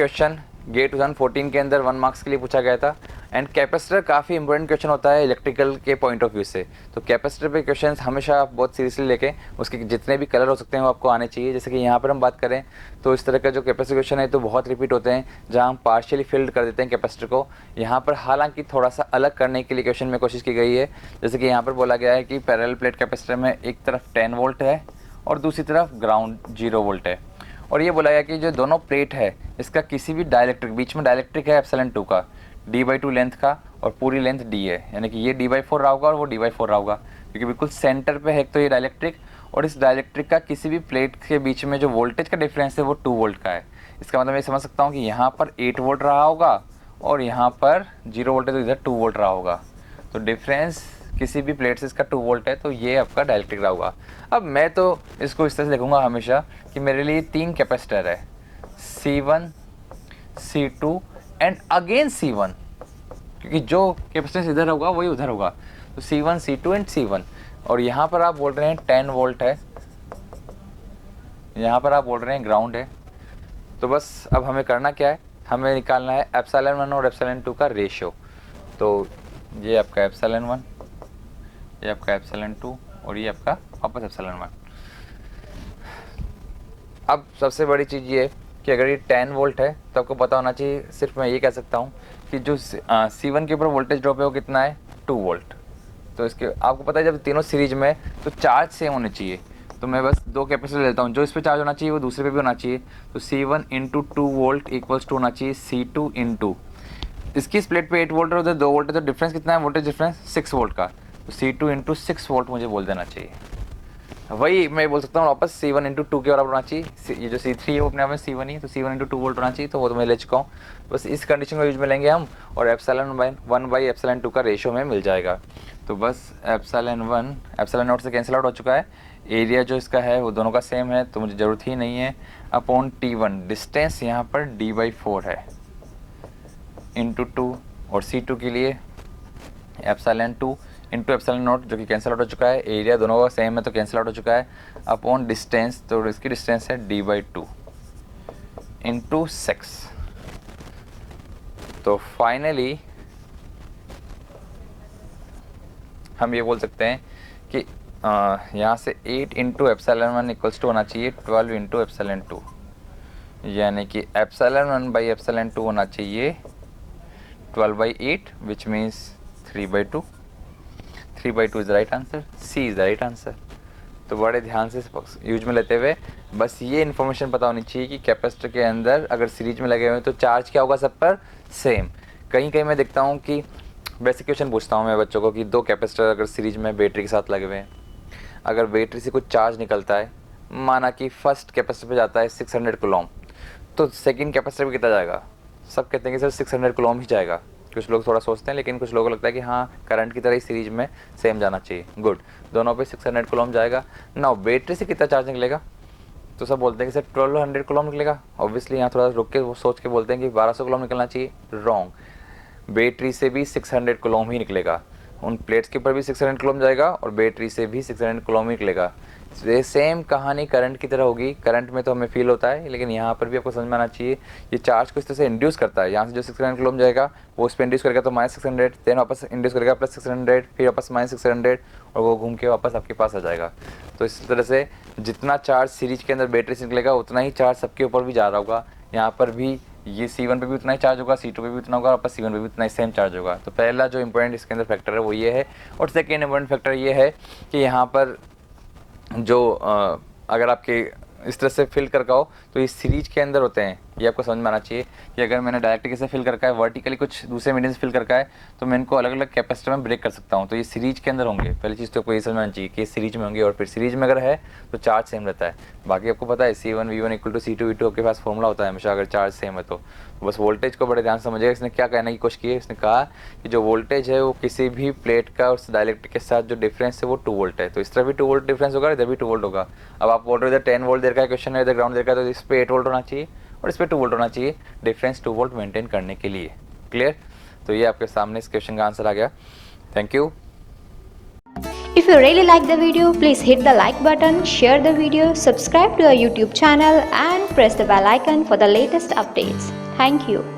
Question gate 2014 के अंदर 1 marks के लिए पूछा गया था। एंड कैपेसिटर काफ़ी इंपॉर्टेंट क्वेश्चन होता है इलेक्ट्रिकल के पॉइंट ऑफ व्यू से। तो कैपेसिटर पे क्वेश्चंस हमेशा आप बहुत सीरियसली लेके उसके जितने भी कलर हो सकते हैं वो आपको आने चाहिए। जैसे कि यहाँ पर हम बात करें तो इस तरह का जो कैपेसिटर क्वेश्चन है तो बहुत रिपीट होते हैं, जहाँ हम पार्शियली फिल्ड कर देते हैं कैपेसिटर को। यहाँ पर हालांकि थोड़ा सा अलग करने के लिए क्वेश्चन में कोशिश की गई है। जैसे कि यहाँ पर बोला गया है कि पैरेलल प्लेट कैपेसिटर में एक तरफ 10 वोल्ट है और दूसरी तरफ ग्राउंड 0 वोल्ट है। और ये बोला गया कि जो दोनों प्लेट है इसका किसी भी डाइलेक्ट्रिक, बीच में डाइलेक्ट्रिक है ε2 का, d/2 लेंथ का और पूरी लेंथ d है, यानी कि ये d/4 रहा होगा और वो d/4 रहा होगा, क्योंकि बिल्कुल सेंटर पे है तो ये डाइलेक्ट्रिक। और इस डाइलेक्ट्रिक का किसी भी प्लेट के बीच में जो वोल्टेज का डिफरेंस है वो 2 वोल्ट का है। इसका मतलब मैं समझ सकता हूँ कि यहाँ पर 8 वोल्ट रहा होगा और यहाँ पर 0 वोल्ट है तो इधर 2 वोल्ट रहा होगा। तो डिफरेंस किसी भी प्लेट से इसका 2 वोल्ट है, तो ये आपका डाइलेक्ट्रिक रहा होगा। अब मैं तो इसको इस तरह से लिखूंगा हमेशा कि मेरे लिए 3 कैपेसिटर है, C1 C2 and again C1, क्योंकि जो कैपेसिटेंस इधर होगा वही उधर होगा। तो C1 C2 एंड C1। और यहाँ पर आप बोल रहे हैं 10 वोल्ट है, यहाँ पर आप बोल रहे हैं ग्राउंड है। तो बस अब हमें करना क्या है, हमें निकालना है ε1 और ε2 का रेशियो। तो ये आपका ε1, ये आपका ε2 और ये आपका वापस ε1। अब सबसे बड़ी चीज़ ये कि अगर ये 10 वोल्ट है तो आपको पता होना चाहिए, सिर्फ मैं ये कह सकता हूँ कि जो C1 के ऊपर वोल्टेज ड्रॉप है वो कितना है, 2 वोल्ट। तो इसके आपको पता है जब तीनों सीरीज में तो चार्ज सेम होने चाहिए। तो मैं बस 2 कैपेसिटर लेता हूँ, जो इस पर चार्ज होना चाहिए वो दूसरे पे भी होना चाहिए। तो C1 × 2 वोल्ट इक्वल्स टू होना चाहिए C2 × इसकी स्प्लिट पे 8 वोल्ट है, उधर 2 वोल्ट है, तो डिफरेंस कितना है, वोल्टेज डिफरेंस 6 वोल्ट का। तो C2 × 6 वोल्ट मुझे बोल देना चाहिए। वही मैं बोल सकता हूँ वापस C1 × 2 के बराबर होना चाहिए। ये जो C3 है वो अपने आप में C1 ही, तो C1 × 2 वोल्ट होना चाहिए। तो वो तो मैं ले चुका हूँ, बस इस कंडीशन को यूज में लेंगे हम, और ε1/ε2 का रेशियो में मिल जाएगा। तो बस ε1 ε0 से कैंसिल आउट हो चुका है। एरिया जो इसका है वो दोनों का सेम है तो मुझे ज़रूरत ही नहीं है। अपॉन T1 डिस्टेंस यहाँ पर d/4 है × 2, और C2 के लिए ε2 × ε0 जो कि कैंसिल आउट हो चुका है। एरिया दोनों का सेम है तो कैंसिल आउट हो चुका है। अपॉन डिस्टेंस, तो इसकी डिस्टेंस है d/2 × 6। तो फाइनली हम ये बोल सकते हैं कि यहाँ से 8 × ε1 इक्वल्स टू होना चाहिए 12 × ε2, यानी कि ε1/ε2 होना चाहिए 12/8 which means 3/2। 3/2 is the right answer, C is the right answer. तो बड़े ध्यान से यूज में लेते हुए बस ये इन्फॉर्मेशन पता होनी चाहिए कि कैपेसिटर के अंदर अगर सीरीज में लगे हुए हैं तो चार्ज क्या होगा सब पर, सेम। कहीं कहीं मैं देखता हूँ कि बेसिक क्वेश्चन पूछता हूँ मैं बच्चों को कि 2 कैपेसिटर अगर सीरीज में बैटरी के साथ लगे हुए हैं, अगर बैटरी से कुछ चार्ज निकलता है, माना कि फर्स्ट कैपेसिटर पे जाता है 600 कूलम, तो सेकंड कैपेसिटर पे कितना जाएगा? सब कहते हैं कि सर 600 कूलम ही जाएगा। कुछ लोग थोड़ा सोचते हैं, लेकिन कुछ लोगों को लगता है कि हाँ करंट की तरह ही सीरीज में सेम जाना चाहिए। गुड, दोनों पे 600 कूलम जाएगा। नाउ बैटरी से कितना चार्ज निकलेगा? तो सब बोलते हैं कि सर 1200 कूलम निकलेगा। ऑब्वियसली यहाँ थोड़ा रुक के वो सोच के बोलते हैं कि 1200 कूलम निकलना चाहिए। रॉन्ग, बैटरी से भी 600 कूलम ही निकलेगा। उन प्लेट्स के ऊपर भी 600 कूलम जाएगा और बैटरी से भी 600 कूलम ही निकलेगा। ये सेम कहानी करंट की तरह होगी। करंट में तो हमें फील होता है, लेकिन यहाँ पर भी आपको समझ में आना चाहिए ये चार्ज को इस तरह से इंड्यूस करता है। यहाँ से जो 600 कूलम जाएगा वो उस पर इंड्यूस करेगा तो -600, देन वापस इंड्यूस करेगा +600, फिर वापस -600, और वो घूम के वापस आपके पास आ जाएगा। तो इस तरह से जितना चार्ज सीरीज के अंदर बैटरी से निकलेगा उतना ही चार्ज सबके ऊपर भी जा रहा होगा। यहाँ पर भी ये C1 पे भी उतना ही चार्ज होगा, C2 पे भी उतना होगा, वापस C1 पे भी उतना ही सेम चार्ज होगा। तो पहला जो इंपॉर्टेंट इसके अंदर फैक्टर है वो ये है। और सेकेंड इंपॉर्टेंट फैक्टर ये है कि यहाँ पर जो अगर आपके इस तरह से फिल करका हो तो ये सीरीज के अंदर होते हैं। ये आपको समझ में आना चाहिए कि अगर मैंने डायरेक्ट कैसे फिल करका है, वर्टिकली कुछ दूसरे मीडियम से फिल करका है, तो मैं इनको अलग अलग कैपेसिटर में ब्रेक कर सकता हूँ। तो ये सीरीज के अंदर होंगे। पहली चीज़ तो आपको ये समझ में आना चाहिए कि ये सीरीज में होंगे, और फिर सीरीज में अगर है तो चार्ज सेम रहता है। बाकी आपको पता है C1 V1 = C2 V2 आपके पास फॉर्मूला होता है हमेशा अगर चार्ज सेम है तो। बस वोल्टेज को बड़े ध्यान से समझिएगा। इसने क्या कहने की कोशिश की है, इसने कहा कि जो वोल्टेज है वो किसी भी प्लेट का उस डाइलेक्ट्रिक के साथ जो डिफरेंस है वो 2 वोल्ट है। तो इस तरह भी 2 वोल्ट डिफरेंस होगा, इधर भी 2 वोल्ट होगा। अब आप बोल रहे हो इधर 10 वोल्ट देर का क्वेश्चन है, इधर ग्राउंड देर का, तो इस पर 8 वोल्ट होना चाहिए और इस पर 2 वोल्ट होना चाहिए, डिफरेंस 2 वोल्ट मेंटेन करने के लिए। क्लियर? तो ये आपके सामने इस क्वेश्चन का आंसर आ गया। Thank you. If you really like the video, please hit the like button, share the video, subscribe to our YouTube channel and press the bell icon for the latest updates. Thank you.